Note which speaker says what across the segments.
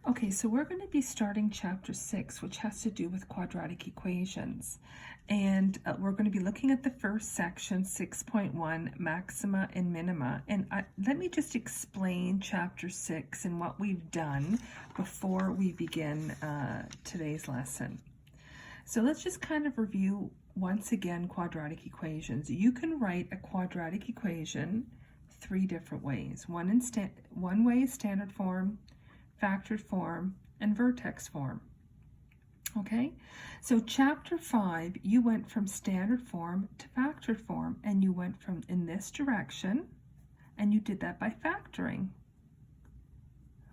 Speaker 1: Okay, so we're going to be starting chapter 6, which has to do with quadratic equations. And we're going to be looking at the first section, 6.1, Maxima and Minima. And let me just explain chapter 6 and what we've done before we begin today's lesson. So let's just kind of review once again quadratic equations. You can write a quadratic equation three different ways. One way is standard form, factored form, and vertex form. Okay, so chapter 5, you went from standard form to factored form, and you went from in this direction, and you did that by factoring.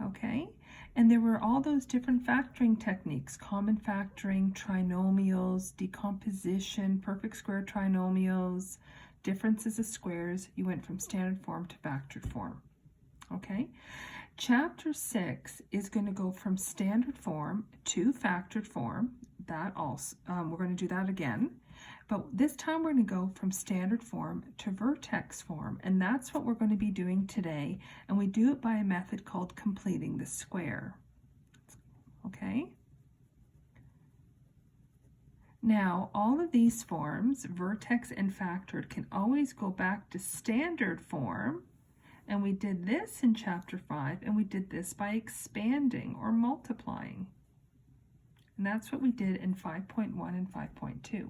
Speaker 1: Okay, and there were all those different factoring techniques: common factoring, trinomials, decomposition, perfect square trinomials, differences of squares. You went from standard form to factored form. Okay, chapter 6 is going to go from standard form to factored form. That also, we're going to do that again, but this time we're going to go from standard form to vertex form, and that's what we're going to be doing today, and we do it by a method called completing the square. Okay? Now, all of these forms, vertex and factored, can always go back to standard form. And we did this in chapter 5, and we did this by expanding or multiplying. And that's what we did in 5.1 and 5.2.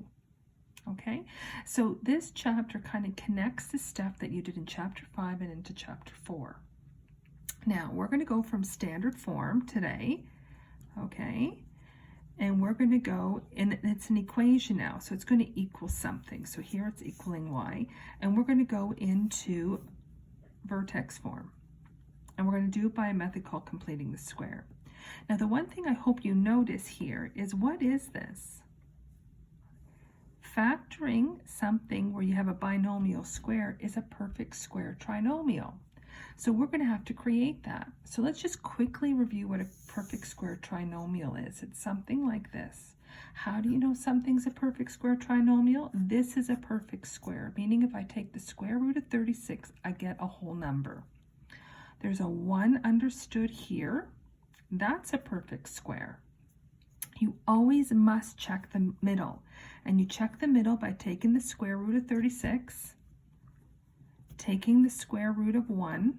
Speaker 1: Okay, so this chapter kind of connects the stuff that you did in chapter 5 and into chapter 4. Now, we're going to go from standard form today, okay? And we're going to go, and it's an equation now, so it's going to equal something. So here it's equaling y, and we're going to go into vertex form, and we're going to do it by a method called completing the square. Now, the one thing I hope you notice here is, what is this? Factoring something where you have a binomial square is a perfect square trinomial. So we're going to have to create that. So let's just quickly review what a perfect square trinomial is. It's something like this. How do you know something's a perfect square trinomial? This is a perfect square, meaning if I take the square root of 36, I get a whole number. There's a 1 understood here. That's a perfect square. You always must check the middle, and you check the middle by taking the square root of 36, taking the square root of 1,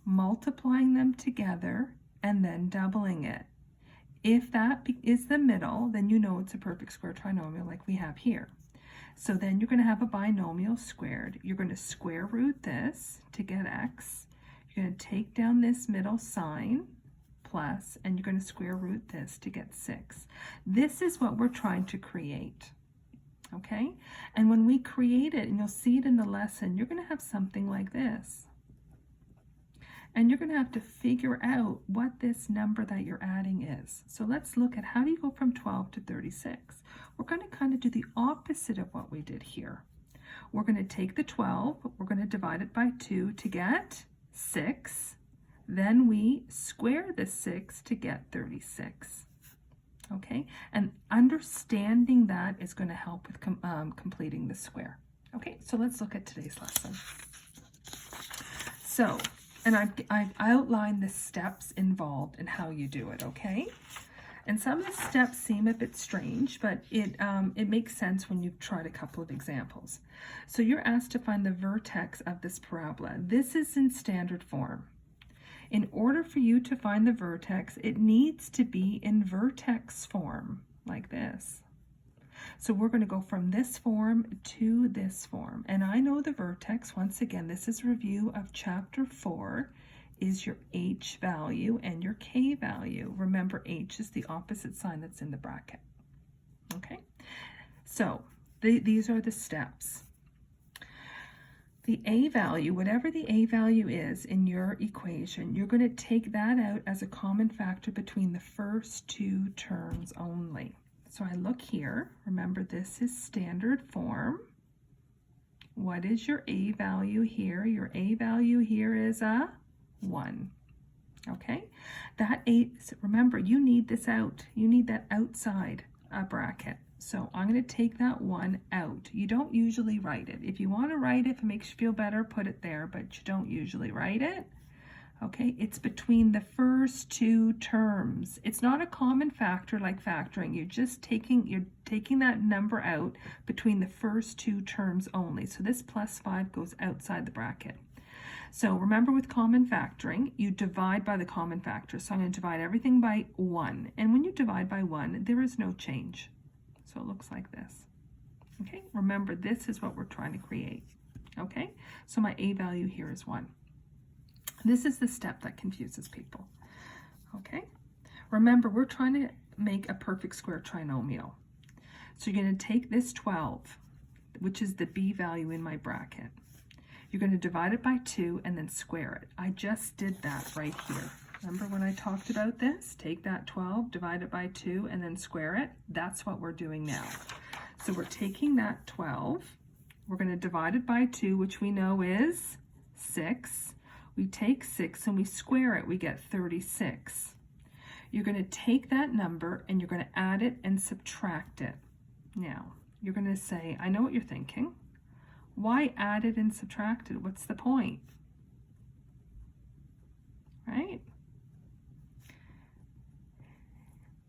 Speaker 1: multiplying them together, and then doubling it. If that is the middle, then you know it's a perfect square trinomial like we have here. So then you're going to have a binomial squared. You're going to square root this to get x. You're going to take down this middle sign, plus, and you're going to square root this to get 6. This is what we're trying to create. Okay? And when we create it, and you'll see it in the lesson, you're going to have something like this. And you're going to have to figure out what this number that you're adding is. So let's look at, how do you go from 12 to 36? We're going to kind of do the opposite of what we did here. We're going to take the 12, we're going to divide it by 2 to get 6. Then we square the 6 to get 36. Okay? And understanding that is going to help with completing the square. Okay, so let's look at today's lesson. So, and I've outlined the steps involved and how you do it, okay? And some of the steps seem a bit strange, but it makes sense when you've tried a couple of examples. So you're asked to find the vertex of this parabola. This is in standard form. In order for you to find the vertex, it needs to be in vertex form, like this. So we're going to go from this form to this form. And I know the vertex, once again, this is review of chapter 4, is your h value and your k value. Remember, h is the opposite sign that's in the bracket. Okay? So these are the steps. The a value, whatever the a value is in your equation, you're going to take that out as a common factor between the first two terms only. So I look here, remember this is standard form. What is your a value here? Your a value here is a 1. Okay? That 8, remember you need this out. You need that outside bracket. So I'm going to take that 1 out. You don't usually write it. If you want to write it, if it makes you feel better, put it there, but you don't usually write it. Okay, it's between the first two terms. It's not a common factor like factoring. You're taking that number out between the first two terms only. So this plus 5 goes outside the bracket. So remember, with common factoring, you divide by the common factor. So I'm going to divide everything by 1. And when you divide by 1, there is no change. So it looks like this. Okay, remember, this is what we're trying to create. Okay, so my A value here is 1. This is the step that confuses people. Okay, remember, we're trying to make a perfect square trinomial. So you're going to take this 12, which is the B value in my bracket. You're going to divide it by 2 and then square it. I just did that right here. Remember when I talked about this? Take that 12, divide it by 2, and then square it. That's what we're doing now. So we're taking that 12, we're going to divide it by 2, which we know is 6. We take 6 and we square it, we get 36. You're going to take that number and you're going to add it and subtract it. Now, you're going to say, I know what you're thinking. Why add it and subtract it? What's the point? Right?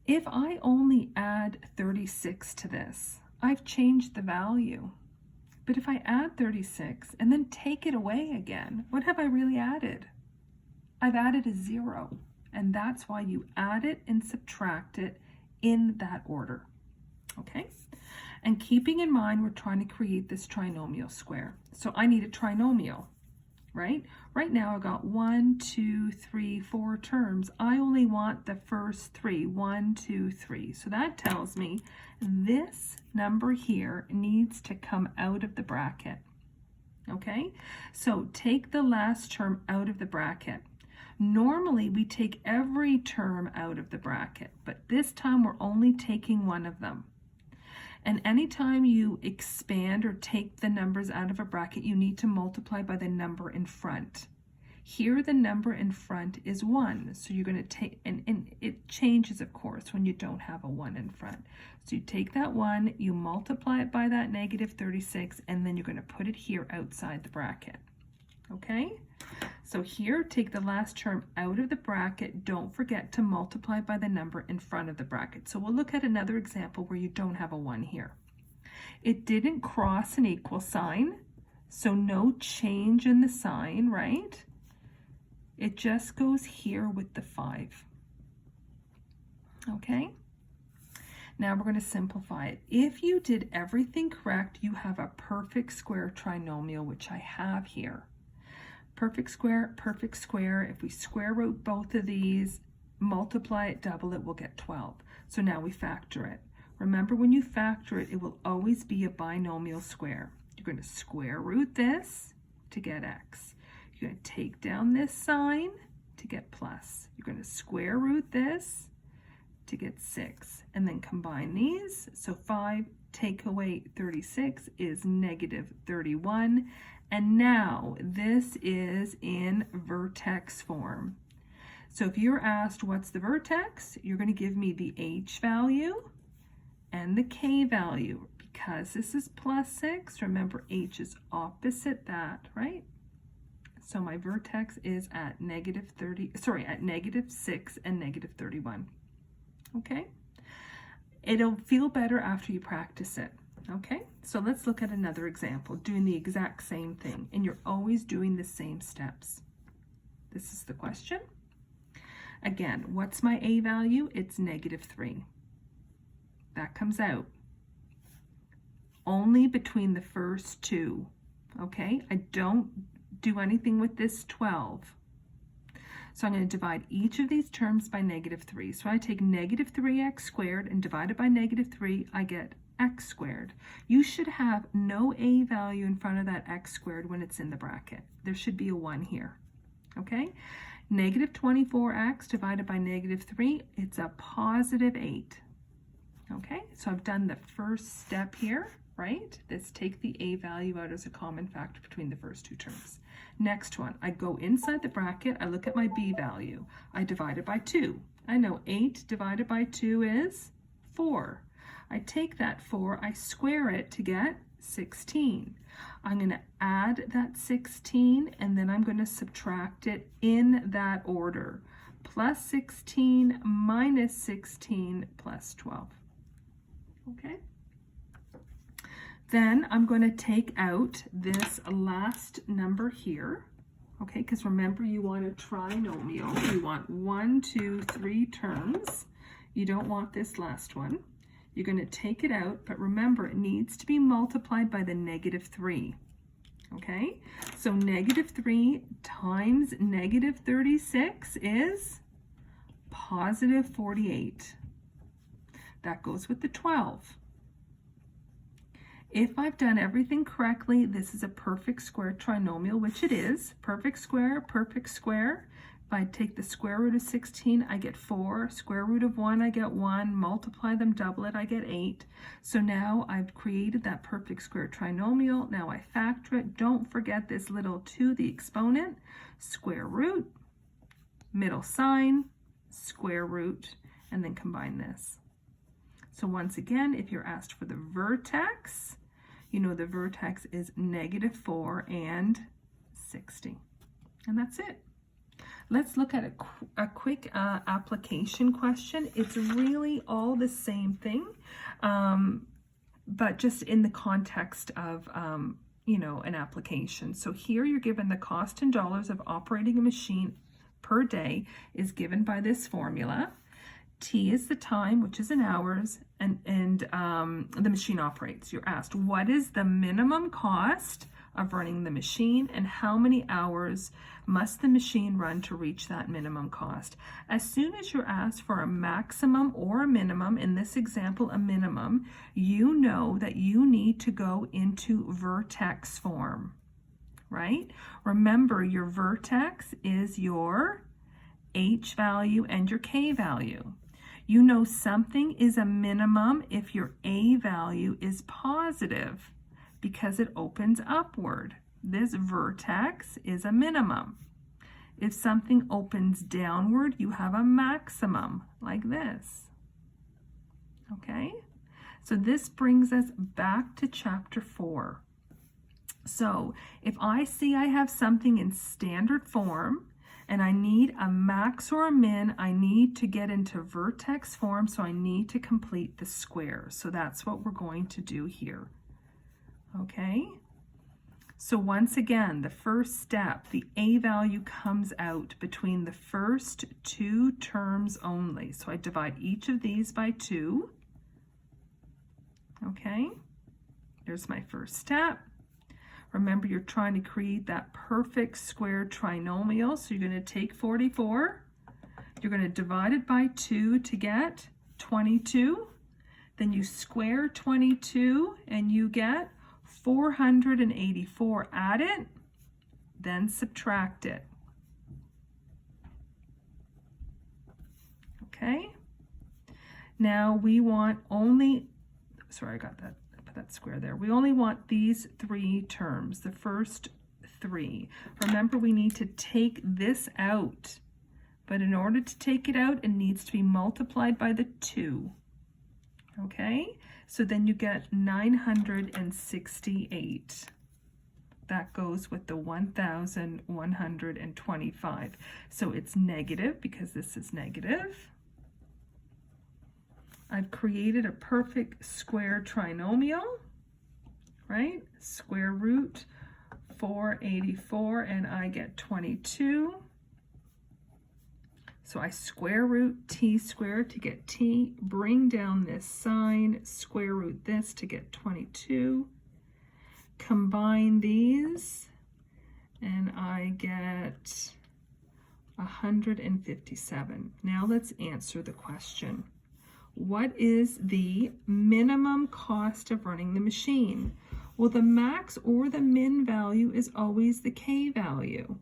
Speaker 1: If I only add 36 to this, I've changed the value. But if I add 36 and then take it away again, what have I really added? I've added a 0. And that's why you add it and subtract it in that order. Okay? And keeping in mind, we're trying to create this trinomial square. So I need a trinomial, right? Right now I've got 1, 2, 3, 4 terms. I only want the first 3, 1, 2, 3. So that tells me this number here needs to come out of the bracket. Okay, so take the last term out of the bracket. Normally we take every term out of the bracket, but this time we're only taking one of them. And anytime you expand or take the numbers out of a bracket, you need to multiply by the number in front. Here the number in front is 1, so you're going to take, and it changes of course when you don't have a 1 in front. So you take that 1, you multiply it by that negative 36, and then you're going to put it here outside the bracket. Okay? So here, take the last term out of the bracket. Don't forget to multiply by the number in front of the bracket. So we'll look at another example where you don't have a 1 here. It didn't cross an equal sign, so no change in the sign, right? It just goes here with the 5. Okay? Now we're going to simplify it. If you did everything correct, you have a perfect square trinomial, which I have here. Perfect square, perfect square. If we square root both of these, multiply it, double it, we'll get 12. So now we factor it. Remember, when you factor it, it will always be a binomial square. You're going to square root this to get x. You're going to take down this sign to get plus. You're going to square root this to get 6. And then combine these. So 5 take away 36 is negative 31. And now this is in vertex form. So if you're asked what's the vertex, you're going to give me the h value and the k value. Because this is plus 6, remember h is opposite that, right? So my vertex is at negative 6 and negative 31. Okay? It'll feel better after you practice it. Okay, so let's look at another example, doing the exact same thing, and you're always doing the same steps. This is the question. Again, what's my a value? It's negative 3. That comes out only between the first two. Okay, I don't do anything with this 12. So I'm going to divide each of these terms by negative 3. So I take negative 3x squared and divide it by negative 3, I get x squared. You should have no a value in front of that x squared when it's in the bracket. There should be a 1 here. Okay? Negative 24x divided by negative 3, it's a positive 8. Okay? So I've done the first step here, right? Let's take the a value out as a common factor between the first two terms. Next one, I go inside the bracket, I look at my b value. I divide it by 2. I know 8 divided by 2 is 4. I take that 4, I square it to get 16. I'm going to add that 16 and then I'm going to subtract it in that order. Plus 16 minus 16 plus 12. Okay? Then I'm going to take out this last number here. Okay, because remember you want a trinomial. You want 1, 2, 3 terms. You don't want this last one. You're going to take it out, but remember it needs to be multiplied by the negative 3. Okay, so negative 3 times negative 36 is positive 48. That goes with the 12. If I've done everything correctly, this is a perfect square trinomial, which it is. Perfect square, perfect square. If I take the square root of 16, I get 4. Square root of 1, I get 1. Multiply them, double it, I get 8. So now I've created that perfect square trinomial. Now I factor it. Don't forget this little 2, the exponent. Square root, middle sign, square root, and then combine this. So once again, if you're asked for the vertex, you know the vertex is negative 4 and 60. And that's it. Let's look at a quick application question. It's really all the same thing, but just in the context of, an application. So here you're given the cost in dollars of operating a machine per day is given by this formula. T is the time, which is in hours, and the machine operates. You're asked, what is the minimum cost of running the machine and how many hours must the machine run to reach that minimum cost? As soon as you're asked for a maximum or a minimum, in this example, a minimum, you know that you need to go into vertex form, right? Remember, your vertex is your H value and your K value. You know something is a minimum if your A value is positive because it opens upward. This vertex is a minimum. If something opens downward, you have a maximum like this. Okay? So this brings us back to chapter 4. So if I see I have something in standard form, and I need a max or a min, I need to get into vertex form, so I need to complete the square. So that's what we're going to do here. Okay? So once again, the first step, the A value comes out between the first 2 terms only. So I divide each of these by 2. Okay? There's my first step. Remember, you're trying to create that perfect square trinomial. So you're going to take 44. You're going to divide it by 2 to get 22. Then you square 22 and you get 484. Add it, then subtract it. Okay? Now we want only, sorry, I got that. That square there. We only want these 3 terms, the first 3. Remember, we need to take this out, but in order to take it out, it needs to be multiplied by the 2. Okay, so then you get 968. That goes with the 1,125. So it's negative because this is negative. I've created a perfect square trinomial, right? Square root 484 and I get 22. So I square root t squared to get t, bring down this sign, square root this to get 22. Combine these and I get 157. Now let's answer the question. What is the minimum cost of running the machine? Well, the max or the min value is always the K value.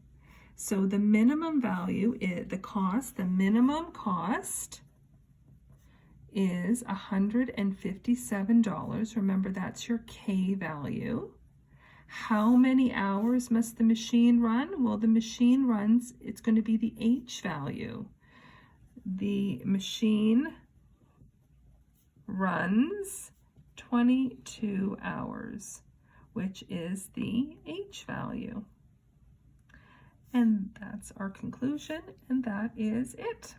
Speaker 1: So the minimum value is the cost, the minimum cost is $157. Remember, that's your K value. How many hours must the machine run? Well, the machine runs, it's going to be the H value. The machine runs 22 hours. which is the H value. And that's our conclusion, and that is it.